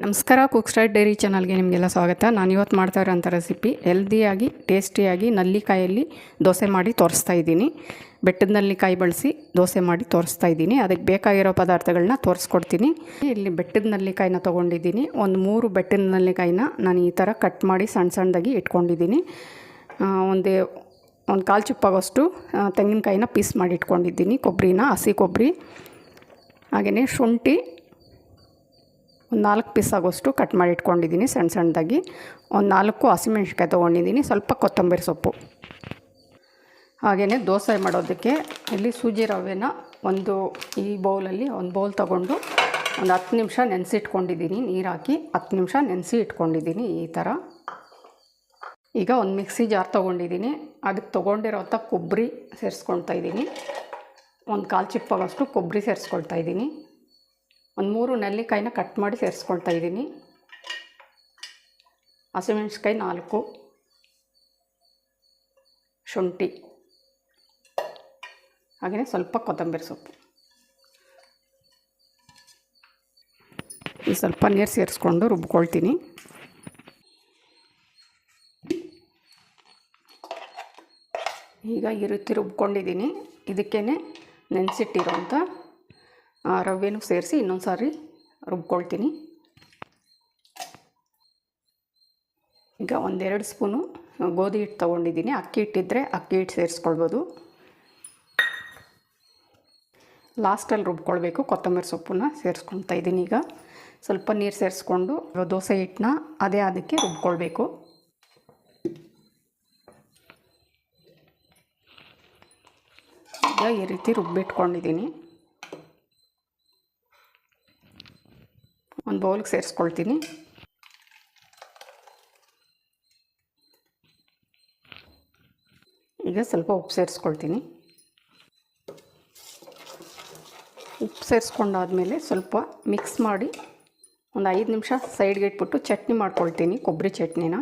ನಮಸ್ಕಾರ. Cook style dairy ಚಾನಲ್ಗೆ ನಿಮಗೆಲ್ಲ ಸ್ವಾಗತ. ನಾನು ಇವತ್ತು ಮಾಡ್ತಾ ಇರೋಂಥ ರೆಸಿಪಿ ಹೆಲ್ದಿಯಾಗಿ ಟೇಸ್ಟಿಯಾಗಿ ನಲ್ಲಿಕಾಯಲ್ಲಿ ದೋಸೆ ಮಾಡಿ ತೋರಿಸ್ತಾ ಇದ್ದೀನಿ. ಬೆಟ್ಟದ ನಲ್ಲಿಕಾಯಿ ಬಳಸಿ ದೋಸೆ ಮಾಡಿ ತೋರಿಸ್ತಾ ಇದ್ದೀನಿ. ಅದಕ್ಕೆ ಬೇಕಾಗಿರೋ ಪದಾರ್ಥಗಳನ್ನ ತೋರಿಸ್ಕೊಡ್ತೀನಿ. ಇಲ್ಲಿ ಬೆಟ್ಟದ ನಲ್ಲಿಕಾಯಿನ ತೊಗೊಂಡಿದ್ದೀನಿ. ಒಂದು 3 ಬೆಟ್ಟದ ನಲ್ಲಿಕಾಯಿನ ನಾನು ಈ ಥರ ಕಟ್ ಮಾಡಿ ಸಣ್ಣ ಸಣ್ಣದಾಗಿ ಇಟ್ಕೊಂಡಿದ್ದೀನಿ. ಒಂದು ಕಾಲು ಚಿಪ್ಪಾಗೋಷ್ಟು ತೆಂಗಿನಕಾಯಿನ ಪೀಸ್ ಮಾಡಿ ಇಟ್ಕೊಂಡಿದ್ದೀನಿ. ಕೊಬ್ಬರಿನ, ಹಸಿ ಕೊಬ್ಬರಿ, ಹಾಗೆಯೇ ಶುಂಠಿ ಒಂದು 4 ಪೀಸ್ ಆಗೋಷ್ಟು ಕಟ್ ಮಾಡಿ ಇಟ್ಕೊಂಡಿದ್ದೀನಿ ಸಣ್ಣ ಸಣ್ಣದಾಗಿ. ಒಂದು 4 ಹಸಿಮೆಣ್ಸಿನ್ಕಾಯಿ ತೊಗೊಂಡಿದ್ದೀನಿ. ಸ್ವಲ್ಪ ಕೊತ್ತಂಬರಿ ಸೊಪ್ಪು. ಹಾಗೆಯೇ ದೋಸೆ ಮಾಡೋದಕ್ಕೆ ಇಲ್ಲಿ ಸೂಜಿ ರವೆನ ಈ ಬೌಲಲ್ಲಿ ಒಂದು ಬೌಲ್ ತೊಗೊಂಡು ಒಂದು 10 ನಿಮಿಷ ನೆನೆಸಿಟ್ಕೊಂಡಿದ್ದೀನಿ. ನೀರು ಹಾಕಿ 10 ನಿಮಿಷ ನೆನೆಸಿ ಇಟ್ಕೊಂಡಿದ್ದೀನಿ ಈ ಥರ. ಈಗ ಒಂದು ಮಿಕ್ಸಿ ಜಾರ್ ತೊಗೊಂಡಿದ್ದೀನಿ. ಅದಕ್ಕೆ ತೊಗೊಂಡಿರೋಂಥ ಕೊಬ್ಬರಿ ಸೇರಿಸ್ಕೊಳ್ತಾ ಇದ್ದೀನಿ. ಒಂದು ಕಾಲು ಚಿಪ್ಪಾಗೋಷ್ಟು ಕೊಬ್ಬರಿ ಸೇರಿಸ್ಕೊಳ್ತಾ ಇದ್ದೀನಿ. ಒಂದು 3 ನೆಲ್ಲಿಕಾಯಿನ ಕಟ್ ಮಾಡಿ ಸೇರಿಸ್ಕೊಳ್ತಾ ಇದ್ದೀನಿ. ಹಸಿಮೆಣ್ಸಿನ್ಕಾಯಿ 4, ಶುಂಠಿ, ಹಾಗೆಯೇ ಸ್ವಲ್ಪ ಕೊತ್ತಂಬರಿ ಸೊಪ್ಪು. ಈ ಸ್ವಲ್ಪ ನೀರು ಸೇರಿಸ್ಕೊಂಡು ರುಬ್ಕೊಳ್ತೀನಿ. ಈಗ ಈ ರೀತಿ ರುಬ್ಕೊಂಡಿದ್ದೀನಿ. ಇದಕ್ಕೇ ನೆನೆಸಿಟ್ಟಿರೋಂಥ ರವೆನೂ ಸೇರಿಸಿ ಇನ್ನೊಂದು ಸಾರಿ ರುಬ್ಕೊಳ್ತೀನಿ. ಈಗ 1-2 ಸ್ಪೂನು ಗೋಧಿ ಹಿಟ್ಟು ತೊಗೊಂಡಿದ್ದೀನಿ. ಅಕ್ಕಿ ಹಿಟ್ಟಿದ್ದರೆ ಅಕ್ಕಿ ಹಿಟ್ಟು ಸೇರಿಸ್ಕೊಳ್ಬೋದು. ಲಾಸ್ಟಲ್ಲಿ ರುಬ್ಕೊಳ್ಬೇಕು. ಕೊತ್ತಂಬರಿ ಸೊಪ್ಪನ್ನ ಸೇರಿಸ್ಕೊಳ್ತಾ ಇದ್ದೀನಿ. ಈಗ ಸ್ವಲ್ಪ ನೀರು ಸೇರಿಸ್ಕೊಂಡು ದೋಸೆ ಹಿಟ್ಟನ್ನ ಅದಕ್ಕೆ ರುಬ್ಕೊಳ್ಬೇಕು. ಈಗ ಈ ರೀತಿ ರುಬ್ಬಿಟ್ಕೊಂಡಿದ್ದೀನಿ. ಒಂದು ಬೌಲ್ಗೆ ಸೇರಿಸ್ಕೊಳ್ತೀನಿ. ಈಗ ಸ್ವಲ್ಪ ಉಪ್ಪು ಸೇರಿಸ್ಕೊಳ್ತೀನಿ. ಉಪ್ಪು ಸೇರಿಸ್ಕೊಂಡಾದ್ಮೇಲೆ ಸ್ವಲ್ಪ ಮಿಕ್ಸ್ ಮಾಡಿ ಒಂದು 5 ನಿಮಿಷ ಸೈಡ್ಗೆ ಇಟ್ಬಿಟ್ಟು ಚಟ್ನಿ ಮಾಡ್ಕೊಳ್ತೀನಿ. ಕೊಬ್ಬರಿ ಚಟ್ನಿನ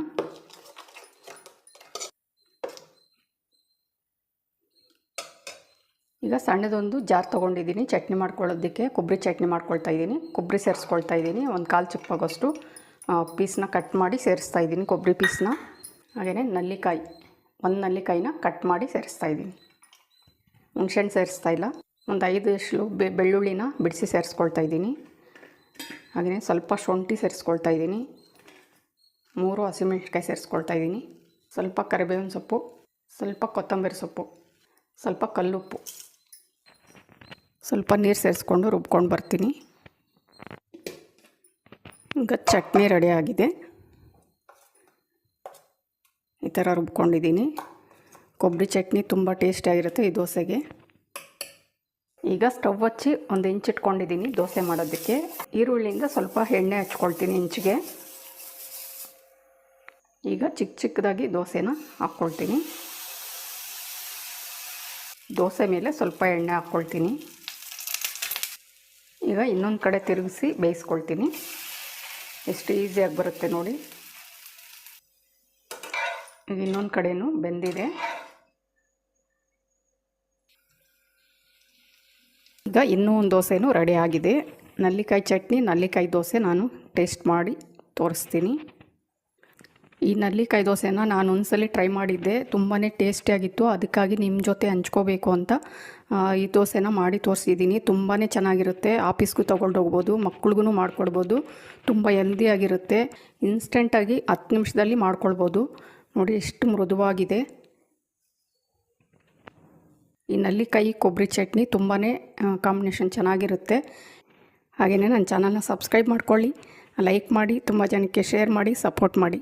ಈಗ ಸಣ್ಣದೊಂದು ಜಾರ್ ತೊಗೊಂಡಿದ್ದೀನಿ. ಚಟ್ನಿ ಮಾಡ್ಕೊಳ್ಳೋದಕ್ಕೆ ಕೊಬ್ಬರಿ ಚಟ್ನಿ ಮಾಡ್ಕೊಳ್ತಾ ಇದ್ದೀನಿ. ಕೊಬ್ಬರಿ ಸೇರಿಸ್ಕೊಳ್ತಾ ಇದ್ದೀನಿ. ಒಂದು ಕಾಲು ಚಿಪ್ಪಾಗೋಷ್ಟು ಪೀಸ್ನ ಕಟ್ ಮಾಡಿ ಸೇರಿಸ್ತಾ ಇದ್ದೀನಿ, ಕೊಬ್ಬರಿ ಪೀಸ್ನ. ಹಾಗೆಯೇ ನಲ್ಲಿಕಾಯಿ, ಒಂದು ನಲ್ಲಿಕಾಯಿನ ಕಟ್ ಮಾಡಿ ಸೇರಿಸ್ತಾ ಇದ್ದೀನಿ. ಹುಣಸೆಹಣ್ಣು ಸೇರಿಸ್ತಾ ಇಲ್ಲ. ಒಂದು 5 ಎಸಳು ಬೆಳ್ಳುಳ್ಳಿನ ಬಿಡಿಸಿ ಸೇರಿಸ್ಕೊಳ್ತಾ ಇದ್ದೀನಿ. ಹಾಗೆಯೇ ಸ್ವಲ್ಪ ಶುಂಠಿ ಸೇರಿಸ್ಕೊಳ್ತಾ ಇದ್ದೀನಿ. 3 ಹಸಿಮೆಣ್ಸಿನ್ಕಾಯಿ ಸೇರಿಸ್ಕೊಳ್ತಾ ಇದ್ದೀನಿ. ಸ್ವಲ್ಪ ಕರಿಬೇವಿನ ಸೊಪ್ಪು, ಸ್ವಲ್ಪ ಕೊತ್ತಂಬರಿ ಸೊಪ್ಪು, ಸ್ವಲ್ಪ ಕಲ್ಲುಪ್ಪು, ಸ್ವಲ್ಪ ನೀರು ಸೇರಿಸ್ಕೊಂಡು ರುಬ್ಕೊಂಡು ಬರ್ತೀನಿ. ಈಗ ಚಟ್ನಿ ರೆಡಿ ಆಗಿದೆ. ಈ ಥರ ರುಬ್ಕೊಂಡಿದ್ದೀನಿ. ಕೊಬ್ಬರಿ ಚಟ್ನಿ ತುಂಬ ಟೇಸ್ಟಿಯಾಗಿರುತ್ತೆ ಈ ದೋಸೆಗೆ. ಈಗ ಸ್ಟವ್ ಹಚ್ಚಿ 1 ಇಂಚ್ ಇಟ್ಕೊಂಡಿದ್ದೀನಿ ದೋಸೆ ಮಾಡೋದಕ್ಕೆ. ಈರುಳ್ಳಿಯಿಂದ ಸ್ವಲ್ಪ ಎಣ್ಣೆ ಹಚ್ಕೊಳ್ತೀನಿ ಇಂಚಿಗೆ. ಈಗ ಚಿಕ್ಕದಾಗಿ ದೋಸೆನ ಹಾಕ್ಕೊಳ್ತೀನಿ. ದೋಸೆ ಮೇಲೆ ಸ್ವಲ್ಪ ಎಣ್ಣೆ ಹಾಕ್ಕೊಳ್ತೀನಿ. ಈಗ ಇನ್ನೊಂದು ಕಡೆ ತಿರುಗಿಸಿ ಬೇಯಿಸ್ಕೊಳ್ತೀನಿ. ಎಷ್ಟು ಈಸಿಯಾಗಿ ಬರುತ್ತೆ ನೋಡಿ. ಈಗ ಇನ್ನೊಂದು ಕಡೆಯೂ ಬೆಂದಿದೆ. ಈಗ ಇನ್ನೂ ಒಂದು ದೋಸೆನೂ ರೆಡಿ ಆಗಿದೆ. ನಲ್ಲಿಕಾಯಿ ಚಟ್ನಿ, ನಲ್ಲಿಕಾಯಿ ದೋಸೆ ನಾನು ಟೇಸ್ಟ್ ಮಾಡಿ ತೋರಿಸ್ತೀನಿ. ಈ ನಲ್ಲಿಕಾಯಿ ದೋಸೆನ ನಾನು ಒಂದ್ಸಲ ಟ್ರೈ ಮಾಡಿದ್ದೆ. ತುಂಬಾ ಟೇಸ್ಟಿಯಾಗಿತ್ತು. ಅದಕ್ಕಾಗಿ ನಿಮ್ಮ ಜೊತೆ ಹಂಚ್ಕೋಬೇಕು ಅಂತ ಈ ದೋಸೆನ ಮಾಡಿ ತೋರಿಸಿದ್ದೀನಿ. ತುಂಬಾ ಚೆನ್ನಾಗಿರುತ್ತೆ. ಆಫೀಸ್ಗೂ ತೊಗೊಂಡು ಹೋಗ್ಬೋದು, ಮಕ್ಳಿಗೂ ಮಾಡ್ಕೊಡ್ಬೋದು. ತುಂಬ ಹೆಲ್ದಿಯಾಗಿರುತ್ತೆ. ಇನ್ಸ್ಟೆಂಟಾಗಿ 10 ನಿಮಿಷದಲ್ಲಿ ಮಾಡ್ಕೊಳ್ಬೋದು. ನೋಡಿ ಎಷ್ಟು ಮೃದುವಾಗಿದೆ. ಈ ನಲ್ಲಿಕಾಯಿ ಕೊಬ್ಬರಿ ಚಟ್ನಿ ತುಂಬಾ ಕಾಂಬಿನೇಷನ್ ಚೆನ್ನಾಗಿರುತ್ತೆ. ಹಾಗೆಯೇ ನನ್ನ ಚಾನಲ್ನ ಸಬ್ಸ್ಕ್ರೈಬ್ ಮಾಡ್ಕೊಳ್ಳಿ, ಲೈಕ್ ಮಾಡಿ, ತುಂಬ ಜನಕ್ಕೆ ಶೇರ್ ಮಾಡಿ, ಸಪೋರ್ಟ್ ಮಾಡಿ.